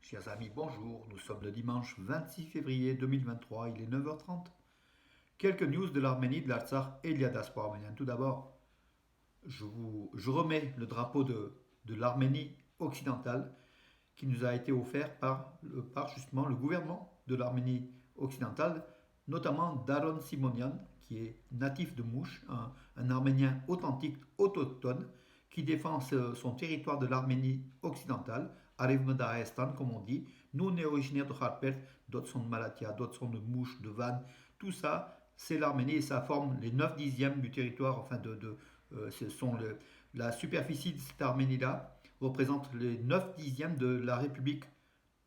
Chers amis, bonjour. Nous sommes le dimanche 26 février 2023, il est 9h30. Quelques news de l'Arménie, de l'Artsakh et de la diaspora arménienne. Tout d'abord, je remets le drapeau de l'Arménie occidentale qui nous a été offert par justement le gouvernement de l'Arménie occidentale, notamment Daron Simonian, qui est natif de Mouche, un Arménien authentique, autochtone, qui défend son territoire de l'Arménie occidentale, Arevmeda-Estan, comme on dit. Nous, on est originaire de Kharpert, d'autres sont de Malatia, d'autres sont de Mouche, de Van. Tout ça, c'est l'Arménie et ça forme les 9 dixièmes du territoire, enfin ce sont la superficie de cette Arménie-là représente les 9 dixièmes de la République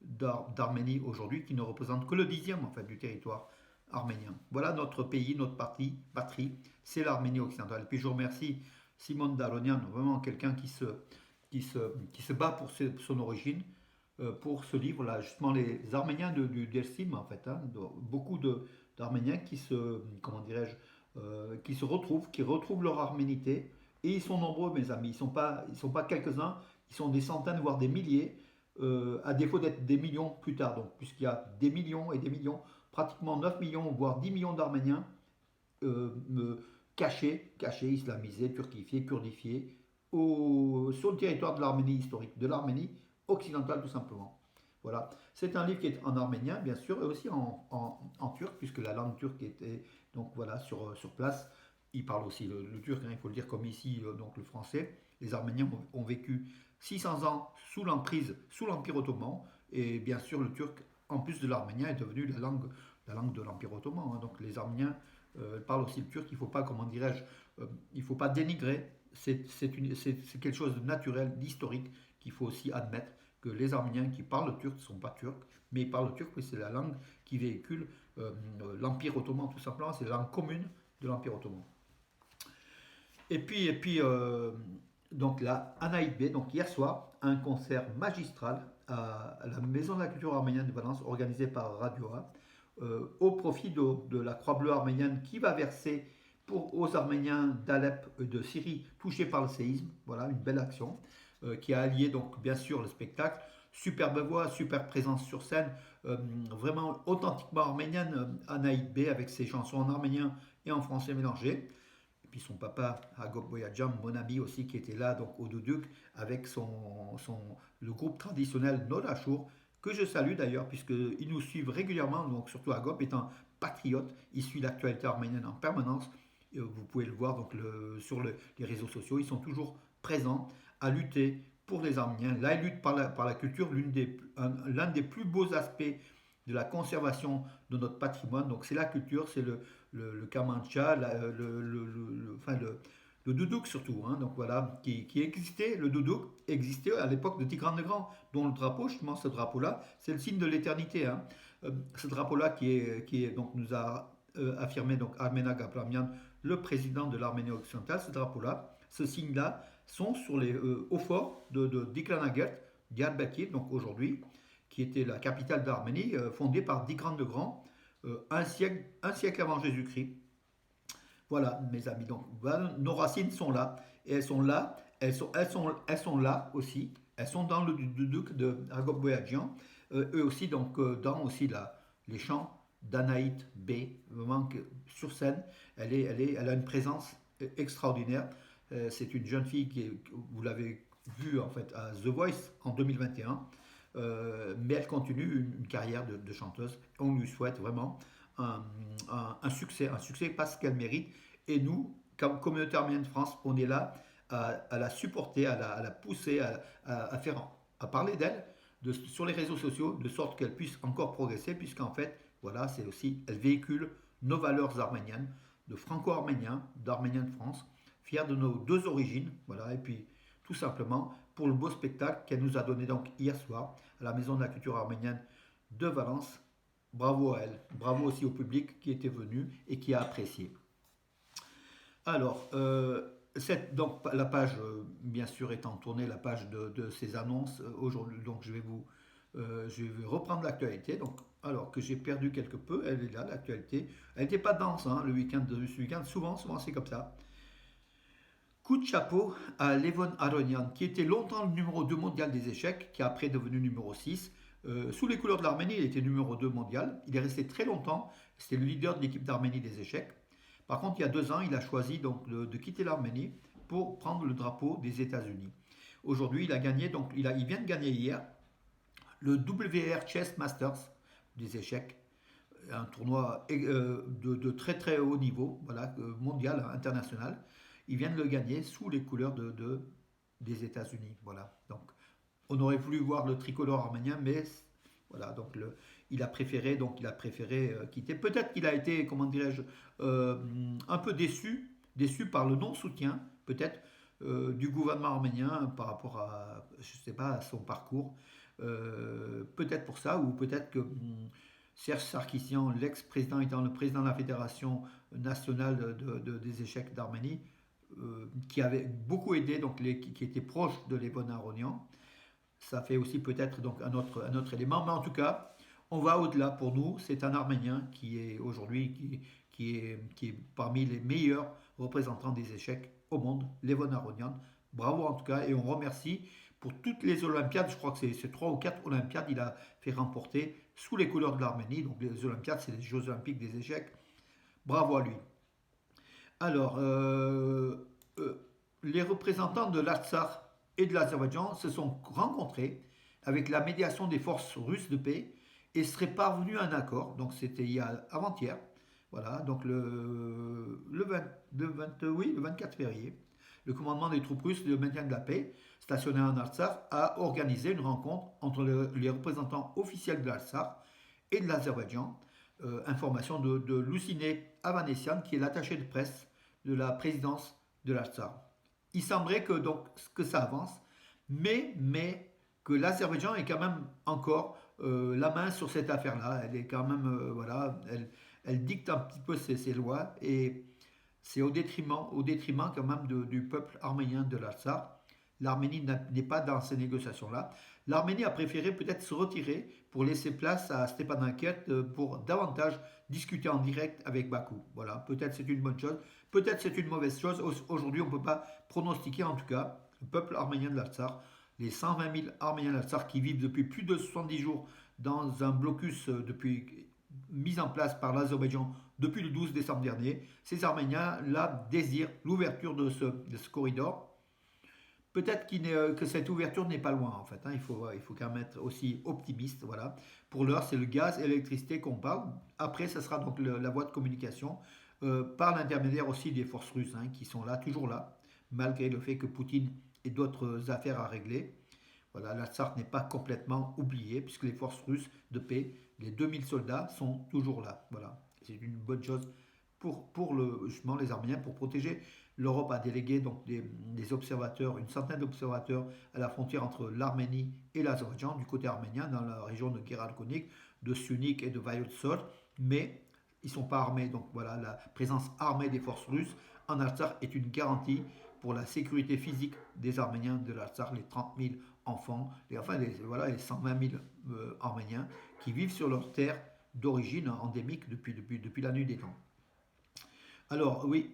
d'Arménie aujourd'hui, qui ne représente que le dixième en fait, du territoire arménien. Voilà notre pays, notre patrie, c'est l'Arménie occidentale. Et puis je remercie Simon Daronian, vraiment quelqu'un qui se bat pour son origine, pour ce livre-là. Justement, les Arméniens du Dersim, en fait, beaucoup d'Arméniens comment dirais-je, qui se retrouvent, qui retrouvent leur arménité. Et ils sont nombreux, mes amis. Ils sont pas quelques-uns, ils sont des centaines, voire des milliers, à défaut d'être des millions plus tard. Donc, puisqu'il y a des millions et des millions, pratiquement 9 millions, voire 10 millions d'Arméniens cachés, islamisés, turquifiés, kurdifiés, sur le territoire de l'Arménie historique, de l'Arménie occidentale tout simplement. Voilà. C'est un livre qui est en arménien, bien sûr, et aussi en turc, puisque la langue turque était donc voilà sur place. Ils parlent aussi le turc, il faut le dire comme ici, donc le français. Les Arméniens ont vécu 600 ans sous l'emprise, sous l'Empire ottoman, et bien sûr le turc, en plus de l'arménien, est devenu la langue de l'Empire ottoman. Donc les Arméniens parlent aussi le turc. Il ne faut pas, comment dirais-je, il faut pas dénigrer. C'est quelque chose de naturel, d'historique, qu'il faut aussi admettre que les Arméniens qui parlent le turc ne sont pas turcs, mais ils parlent le turc, oui, c'est la langue qui véhicule l'Empire ottoman, tout simplement. C'est la langue commune de l'Empire ottoman. Donc là, Anaïd B, donc hier soir, un concert magistral à la Maison de la Culture arménienne de Valence, organisé par Radio A, au profit de la Croix-Bleue arménienne qui va verser aux Arméniens d'Alep et de Syrie touchés par le séisme. Voilà, une belle action qui a allié donc bien sûr le spectacle, superbe voix, super présence sur scène, vraiment authentiquement arménienne, Anaïd B avec ses chansons en arménien et en français mélangés. Et puis son papa, Agop Boyadjam, mon ami aussi, qui était là donc au Douduk avec le groupe traditionnel Nodashur, que je salue d'ailleurs, puisqu'ils nous suivent régulièrement, donc surtout Agop étant patriote, il suit l'actualité arménienne en permanence. Vous pouvez le voir donc sur les réseaux sociaux, ils sont toujours présents à lutter pour les Arméniens. Là, ils luttent par la culture, l'un des plus beaux aspects de la conservation de notre patrimoine. Donc c'est la culture, c'est le Kamancha, le doudouk surtout. Donc voilà, qui existait, le doudouk existait à l'époque de Tigran le Grand, dont le drapeau, justement ce drapeau-là, c'est le signe de l'éternité. Ce drapeau-là donc nous a affirmé donc Armena Gabramian, le président de l'Arménie occidentale, ce drapeau-là, ce signe-là, sont au fort de Dikranagert, Diyarbakir, donc aujourd'hui, qui était la capitale d'Arménie, fondée par Dikran le Grand, un siècle avant Jésus-Christ. Voilà, mes amis. Donc, voilà, nos racines sont là. Et elles sont là. Elles sont là aussi. Elles sont dans le duc de Agop Boyadjian. Eux aussi, donc, dans aussi les chants d'Anaït B. Vraiment sur scène, elle a une présence extraordinaire. C'est une jeune fille vous l'avez vue en fait à The Voice en 2021. Mais elle continue une carrière de chanteuse. On lui souhaite vraiment un succès parce qu'elle mérite. Et nous, comme communauté arménienne de France, on est là à la supporter, à la pousser, à parler d'elle sur les réseaux sociaux, de sorte qu'elle puisse encore progresser, puisqu'en fait, voilà, c'est aussi, elle véhicule nos valeurs arméniennes, de franco-arméniens, d'arméniens de France, fiers de nos deux origines, voilà, et puis tout simplement pour le beau spectacle qu'elle nous a donné donc hier soir à la Maison de la Culture arménienne de Valence. Bravo à elle, bravo aussi au public qui était venu et qui a apprécié. Alors, donc la page, bien sûr, étant tournée, la page de ces annonces, aujourd'hui, donc je vais reprendre l'actualité. Donc, alors que j'ai perdu quelque peu, elle est là, l'actualité. Elle n'était pas dense, le ce week-end, souvent c'est comme ça. Coup de chapeau à Levon Aronian, qui était longtemps le numéro 2 mondial des échecs, qui est après devenu numéro 6. Sous les couleurs de l'Arménie, il était numéro 2 mondial. Il est resté très longtemps. C'était le leader de l'équipe d'Arménie des échecs. Par contre, il y a 2 ans, il a choisi donc de quitter l'Arménie pour prendre le drapeau des États-Unis. Aujourd'hui, il a gagné, donc il vient de gagner hier le WR Chess Masters des échecs, un tournoi de très très haut niveau, voilà, mondial, international. Il vient de le gagner sous les couleurs des États-Unis. Voilà. Donc, on aurait voulu voir le tricolore arménien, mais voilà. Donc, il a préféré quitter. Peut-être qu'il a été, comment dirais-je, un peu déçu par le non-soutien, peut-être, du gouvernement arménien par rapport à, je sais pas, à son parcours. Peut-être pour ça, ou peut-être que Serge Sarkissian, l'ex-président étant le président de la Fédération nationale des échecs d'Arménie, qui avait beaucoup aidé, donc qui était proche de Levon Aronian. Ça fait aussi peut-être donc un autre élément, mais en tout cas, on va au-delà pour nous. C'est un Arménien qui est aujourd'hui qui est parmi les meilleurs représentants des échecs au monde, Levon Aronian. Bravo en tout cas, et on remercie pour toutes les Olympiades. Je crois que c'est 3 ou 4 Olympiades il a fait remporter sous les couleurs de l'Arménie. Donc les Olympiades, c'est les Jeux Olympiques des échecs. Bravo à lui. Alors, les représentants de l'Artsakh et de l'Azerbaïdjan se sont rencontrés avec la médiation des forces russes de paix et seraient parvenus à un accord. Donc c'était avant-hier. Voilà, donc oui, le 24 février, le commandement des troupes russes de maintien de la paix, stationné en Artsakh, a organisé une rencontre entre les représentants officiels de l'Artsakh et de l'Azerbaïdjan. Information de Loucine Avanessian, qui est l'attaché de presse de la présidence de l'Artsakh. Il semblerait que ça avance, mais que l'Azerbaïdjan est quand même encore la main sur cette affaire-là. Elle est quand même, voilà, elle dicte un petit peu ses lois et c'est au détriment quand même du peuple arménien de l'Artsakh. L'Arménie n'est pas dans ces négociations-là. L'Arménie a préféré peut-être se retirer pour laisser place à Stepanakert pour davantage discuter en direct avec Bakou. Voilà, peut-être c'est une bonne chose, peut-être c'est une mauvaise chose. Aujourd'hui, on ne peut pas pronostiquer en tout cas le peuple arménien de l'Artsakh, les 120 000 Arméniens de l'Artsakh qui vivent depuis plus de 70 jours dans un blocus mis en place par l'Azerbaïdjan depuis le 12 décembre dernier. Ces Arméniens-là désirent l'ouverture de ce corridor. Peut-être que cette ouverture n'est pas loin en fait. Hein. Il faut quand même être aussi optimiste. Voilà. Pour l'heure, c'est le gaz et l'électricité qu'on parle. Après, ça sera donc la voie de communication par l'intermédiaire aussi des forces russes qui sont là, toujours là, malgré le fait que Poutine ait d'autres affaires à régler. Voilà, l'Artsakh n'est pas complètement oublié puisque les forces russes de paix, les 2000 soldats, sont toujours là. Voilà. C'est une bonne chose justement les Arméniens pour protéger. L'Europe a délégué donc des observateurs, une centaine d'observateurs à la frontière entre l'Arménie et l'Azerbaïdjan, du côté arménien, dans la région de Geralkonik, de Sunik et de Vayotsol, mais ils ne sont pas armés. Donc voilà, la présence armée des forces russes en Artsakh est une garantie pour la sécurité physique des Arméniens de l'Artsakh, les 30 000 enfants, les 120 000 Arméniens qui vivent sur leur terre d'origine endémique depuis la nuit des temps. Alors, oui,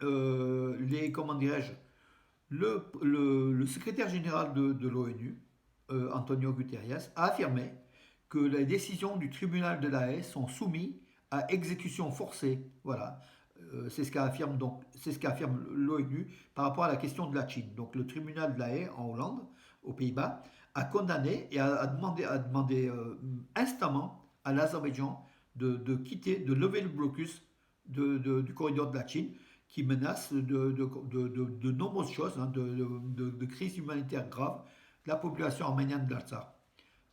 comment dirais-je, le secrétaire général de l'ONU, Antonio Guterres, a affirmé que les décisions du tribunal de la Haye sont soumises à exécution forcée. Voilà. C'est ce qu'affirme l'ONU par rapport à la question de la Chine. Donc, le tribunal de la Haye en Hollande, aux Pays-Bas, a condamné et a demandé instamment à l'Azerbaïdjan de lever le blocus du corridor de la Chine qui menace de nombreuses choses, de crises humanitaires graves, la population arménienne de l'Artsakh.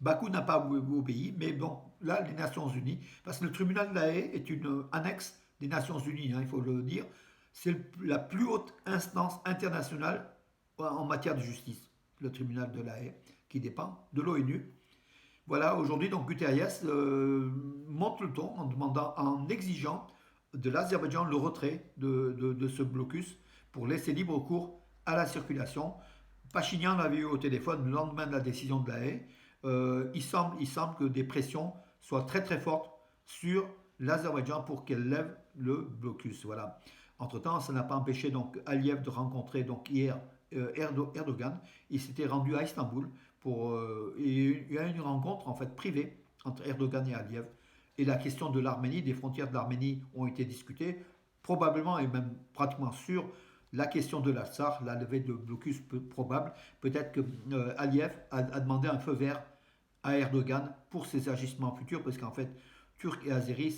Bakou n'a pas obéi, mais bon, là, les Nations Unies, parce que le tribunal de la Haye est une annexe des Nations Unies, il faut le dire, c'est la plus haute instance internationale en matière de justice, le tribunal de la Haye, qui dépend de l'ONU. Voilà, aujourd'hui, donc Guterres monte le ton en exigeant de l'Azerbaïdjan le retrait de ce blocus pour laisser libre cours à la circulation. Pachinian l'avait eu au téléphone le lendemain de la décision de la Haye. Il semble que des pressions soient très très fortes sur l'Azerbaïdjan pour qu'elle lève le blocus. Voilà. Entre-temps, ça n'a pas empêché donc Aliyev de rencontrer donc hier Erdogan. Il s'était rendu à Istanbul et il y a une rencontre en fait privée entre Erdogan et Aliyev. Et la question de l'Arménie, des frontières de l'Arménie ont été discutées, probablement et même pratiquement sûr. La question de l'Artsakh, la levée de blocus probable, peut-être que Aliyev a demandé un feu vert à Erdogan pour ses agissements futurs, parce qu'en fait, Turcs et Azéris,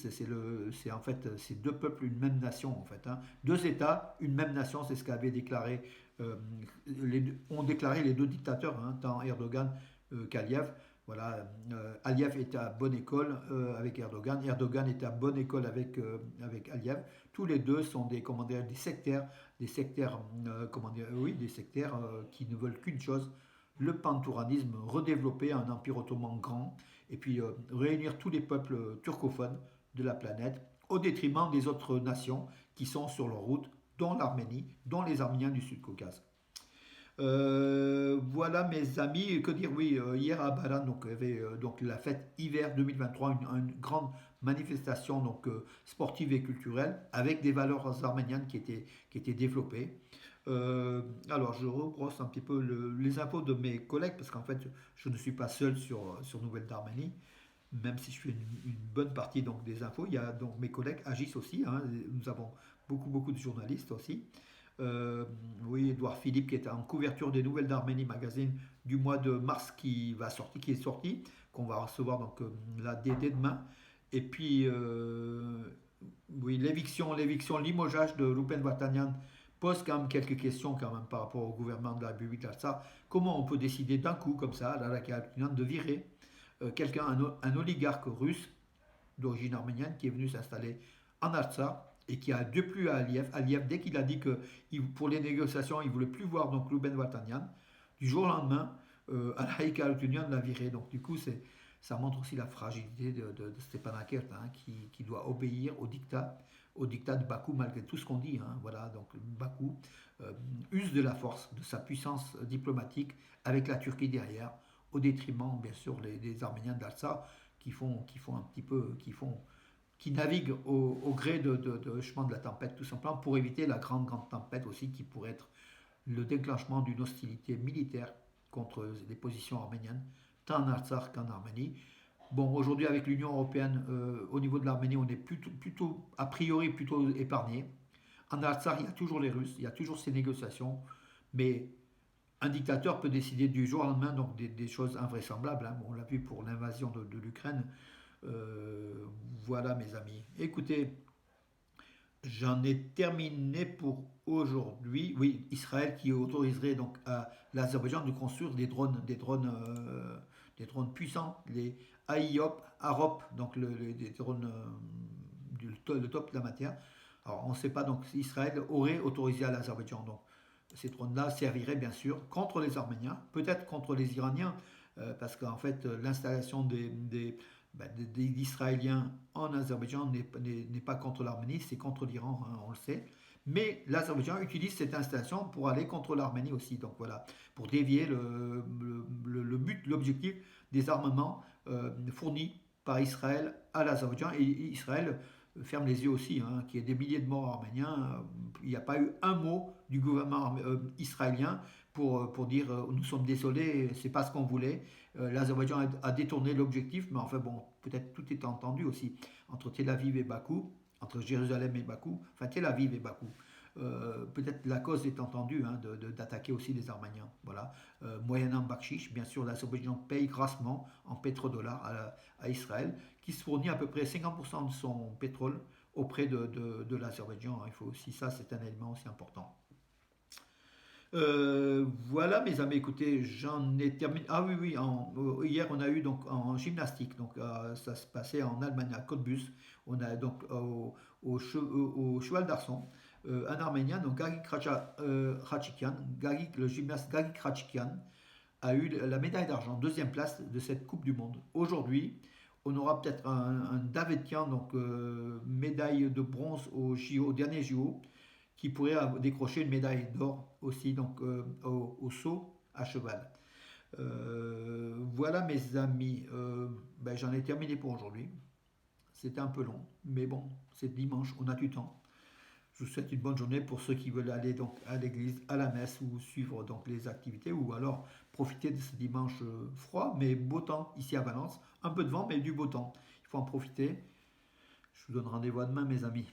c'est en fait c'est deux peuples, une même nation en fait. Hein. Deux États, une même nation, c'est ce qu'avaient déclaré, ont déclaré les deux dictateurs, hein, tant Erdogan qu'Aliyev. Voilà, Aliyev était à bonne école avec Erdogan, Erdogan était à bonne école avec Aliyev. Tous les deux sont des, comment dire, des sectaires, comment dire, oui, des sectaires qui ne veulent qu'une chose, le pantouраnisme, redévelopper un empire ottoman grand, et puis réunir tous les peuples turcophones de la planète au détriment des autres nations qui sont sur leur route, dont l'Arménie, dont les Arméniens du Sud-Caucase. Voilà mes amis, que dire, oui, hier à Baran, donc, il y avait donc, la fête hiver 2023, une grande manifestation donc, sportive et culturelle avec des valeurs arméniennes qui étaient développées. Alors je rebrosse un petit peu les infos de mes collègues parce qu'en fait je ne suis pas seul sur Nouvelles d'Arménie, même si je fais une bonne partie donc, des infos. Il y a donc mes collègues agissent aussi, hein, nous avons beaucoup de journalistes aussi. Euh, oui, Edouard Philippe qui est en couverture des Nouvelles d'Arménie magazine du mois de mars qui est sorti, qu'on va recevoir donc là dès demain. Et puis oui, l'éviction, limogeage de Rupen Vartanian pose quand même quelques questions quand même par rapport au gouvernement de la République d'Artsakh. Comment on peut décider d'un coup comme ça, à la Artsakh, de virer quelqu'un, un oligarque russe d'origine arménienne qui est venu s'installer en Artsakh et qui a déplu à Aliyev. Aliyev, dès qu'il a dit que pour les négociations, il ne voulait plus voir donc Ruben Vartanian, du jour au lendemain, Alaïka Arutunian l'a viré. Donc du coup, ça montre aussi la fragilité de Stepanakert, hein, qui doit obéir au dictat de Bakou malgré tout ce qu'on dit. Hein. Voilà, donc Bakou use de la force, de sa puissance diplomatique avec la Turquie derrière, au détriment bien sûr des Arméniens d'Artsakh qui font un petit peu, qui naviguent au gré chemin de la tempête tout simplement pour éviter la grande tempête aussi qui pourrait être le déclenchement d'une hostilité militaire contre les positions arméniennes, tant en Artsakh qu'en Arménie. Bon, aujourd'hui, avec l'Union européenne, au niveau de l'Arménie, on est a priori, plutôt épargné. En Artsakh, il y a toujours les Russes, il y a toujours ces négociations, mais un dictateur peut décider du jour au lendemain donc des choses invraisemblables. Hein. Bon, on l'a vu pour l'invasion de l'Ukraine. Voilà, mes amis. Écoutez, j'en ai terminé pour aujourd'hui. Oui, Israël qui autoriserait donc à l'Azerbaïdjan de construire des drones puissants, les AIOP, AROP, donc des drones le top de la matière. Alors on ne sait pas, donc Israël aurait autorisé à l'Azerbaïdjan. Donc ces drones-là serviraient bien sûr contre les Arméniens, peut-être contre les Iraniens, parce qu'en fait l'installation des Israéliens en Azerbaïdjan n'est pas contre l'Arménie, c'est contre l'Iran, hein, on le sait. Mais l'Azerbaïdjan utilise cette installation pour aller contre l'Arménie aussi. Donc voilà, pour dévier le but, l'objectif des armements fournis par Israël à l'Azerbaïdjan. Et Israël ferme les yeux aussi, hein, qu'il y ait des milliers de morts arméniens. Il n'y a pas eu un mot du gouvernement israélien pour dire nous sommes désolés, c'est pas ce qu'on voulait. L'Azerbaïdjan a détourné l'objectif, mais enfin bon, peut-être tout est entendu aussi entre Tel Aviv et Bakou, entre Jérusalem et Bakou, enfin Tel Aviv et Bakou. Peut-être la cause est entendue hein, d'attaquer aussi les Arméniens. Voilà. Moyennant Bakshish, bien sûr, l'Azerbaïdjan paye grassement en pétrodollars à Israël, qui se fournit à peu près 50% de son pétrole auprès de l'Azerbaïdjan. Il faut aussi ça, c'est un élément aussi important. Voilà mes amis, écoutez, j'en ai terminé. Ah oui, oui, hier on a eu donc en gymnastique, donc ça se passait en Allemagne à Cottbus. On a donc au cheval d'arçon un Arménien, donc Gagik Khachikian, le gymnaste Gagik Khachikian a eu la médaille d'argent, deuxième place de cette Coupe du Monde. Aujourd'hui, on aura peut-être un Davetian, donc médaille de bronze au dernier JO, qui pourrait décrocher une médaille d'or aussi donc au saut à cheval. Voilà mes amis, ben, j'en ai terminé pour aujourd'hui. C'était un peu long, mais bon, c'est dimanche, on a du temps. Je vous souhaite une bonne journée pour ceux qui veulent aller donc à l'église, à la messe ou suivre donc les activités ou alors profiter de ce dimanche froid mais beau temps ici à Valence. Un peu de vent mais du beau temps. Il faut en profiter. Je vous donne rendez-vous à demain mes amis.